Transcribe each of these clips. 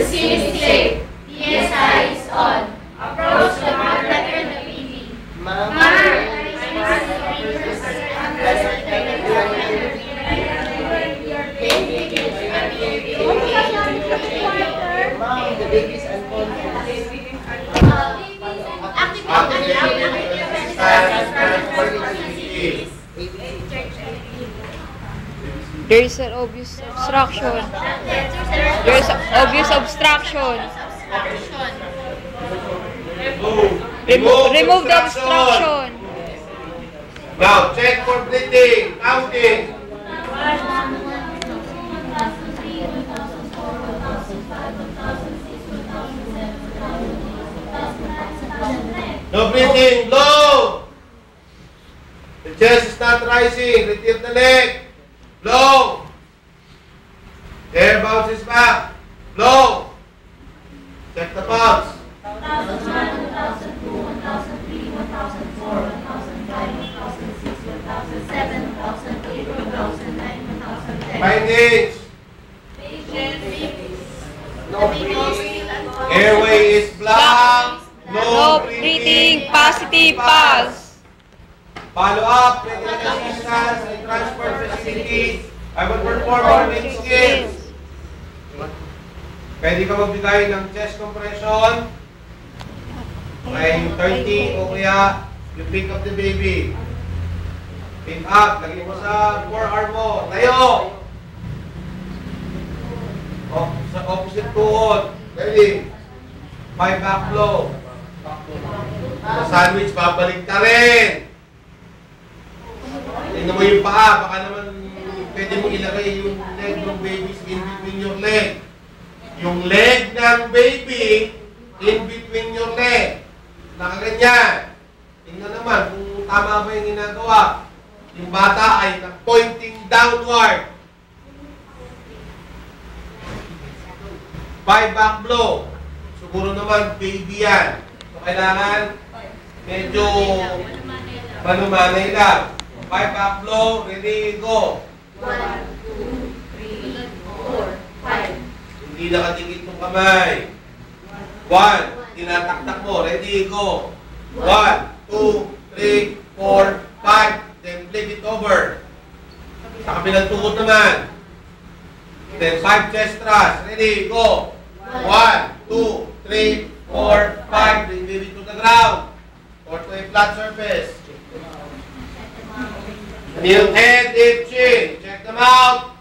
scene is safe. DSI is on. Approach the monitor and the baby. The baby is unconscious. There is an obvious obstruction. There is obvious obstruction. Remove the obstruction. Now, check for breathing, counting. No breathing, blow. The chest is not rising, retrieve the leg. Blow. Air bounces back. Blow. Check the pulse. 1001, 1002, 1003, 1004, 1005, 1006, 1007, 1008, 1009, 1010. Findings. No breathing. Airway is blocked. No breathing. Positive pulse. Follow up, medical assistance, and transport facility. I will perform warming skills. Pwede ka magbigay ng chest compression. May 30 o kaya you pick up the baby. Pick up, lagay mo sa forearm mo. Tayo! O, sa opposite tuhod. Ready? 5 back blow. Sa sandwich, babalik ka rin. Tingnan mo yung paa, baka naman pwede mo ilagay yung leg ng baby in between your leg. Yung leg ng baby in between your leg. Nakaganyan. Tingnan naman kung tama ba yung ginagawa. Yung bata ay pointing downward. 5 back blow. Siguro naman baby yan. So kailangan medyo manumanay lang. 5 back blow, ready, go. 1, 2, 3, 4, 5. Hindi nakadikit ng kamay. 1, tinataktak mo, ready, go. 1, 2, 3, 4, 5. Then flip it over. Sa kabilang tuhod naman. Then 5 chest thrust, ready, go. 1, 2, 3, 4, 5. Bring baby to the ground. Or to a flat surface. Kneel head, hip, chin. Check them out.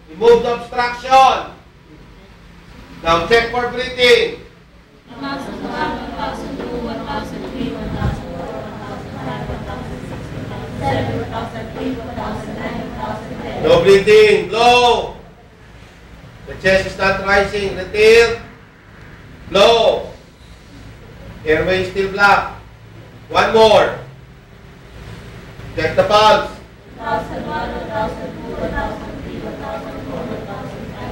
Remove the obstruction. Now check for breathing. 1001, 1002, 1003, 1004, 1005, 1006, 1007, 1008, 1009, 1010. No breathing. Blow. The chest is not rising. Retil. Blow. Airway is still blocked. One more. Check the pulse. 1001, 1002, 1003, 1004, 1005, 1006,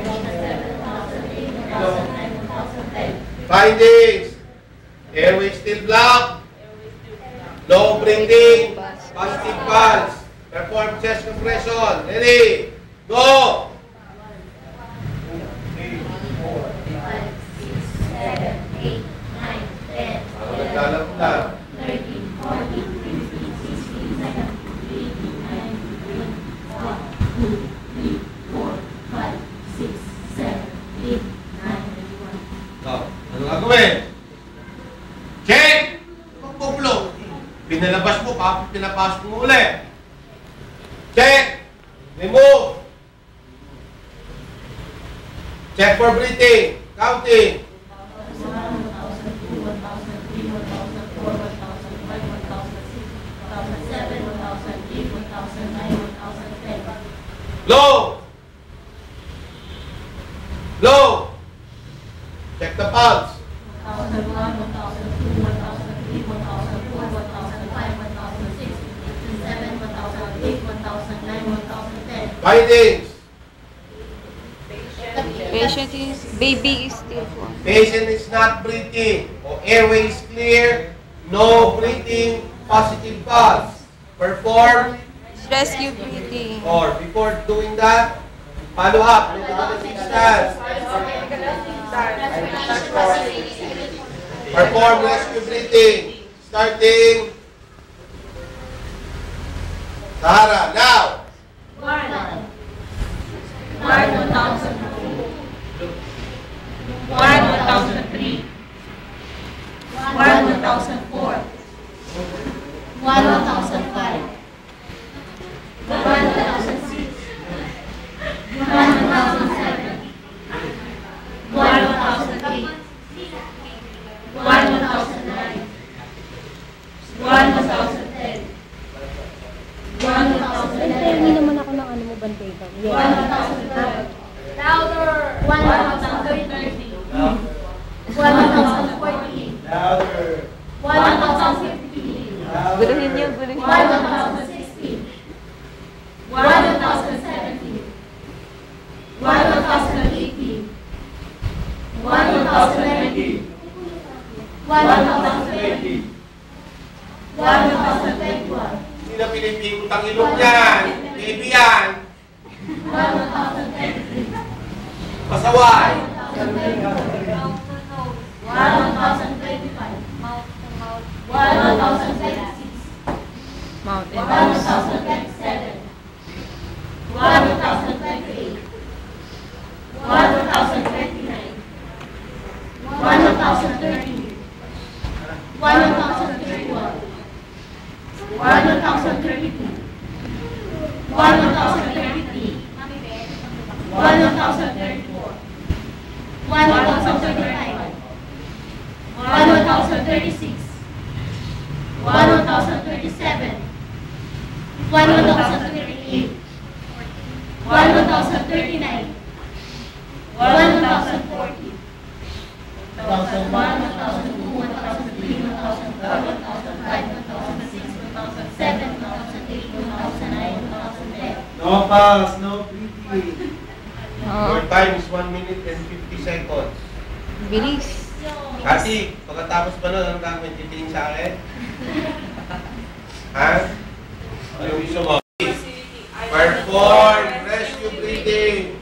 1007, 1008, 1009, 1010. Findings. Airway still blocked. No breathing. Positive pulse. Perform chest compression. Ready. Go. 1, 2, 3, 4, 5, 6, 7, 8, 9, 10, 11, 12, 2, 3, 4, 5, 6, 7, 8, 9, 11, 12. Ano gagawin? Check! Pagpupulong. Pinalabas mo, pinapasok mo ulit. Check! Remove. Check for breathing. Counting. 1001, 1002, 1003, 1004, 1005, 1006, 1007, 1008, 1009, 1010. Low. Low. Check the pulse. 1001, 1002, 1003, 1004, 1005, 1006, 1007, 1008, 1009, 1010. Findings. Patient is, baby is still on. Patient is not breathing. O airway is clear. No breathing. Positive pulse. Perform. Rescue breathing. Or before doing that, follow up. Medical assistance. Perform rescue breathing. Starting. Sahara, now. 10,000. Hindi naman ako ng ano mo bantay ka. 1,000. Louder. 1,030. 1,040. Louder. 1,050. Guluhin niyo, guluhin niyo. 1,060. 1,070. 1,080. 1,090. 1,020. 1,021. Hindi na pinipikot ang ilong yan. Baby yan. 1,023. Pasaway. 1,025. 1,026. Mouth and nose. 1,027. 1,028. 1,029. 1,030. 1,031. 1,032. 1,033. 1,034. 1,035. 1,036. 1,037. 1,038. 1,039. 1,040. 1,002, 1,003, 1,004, 1,005, 1,006, 1,007, 1,008, 1,009, 1,010. No pause, no breathing. Your time is 1 minute and 50 seconds. Bilis. Kasi, pagkatapos pa nun, ang gagawin? Titingin sa akin? Ha? Ano gusto mo?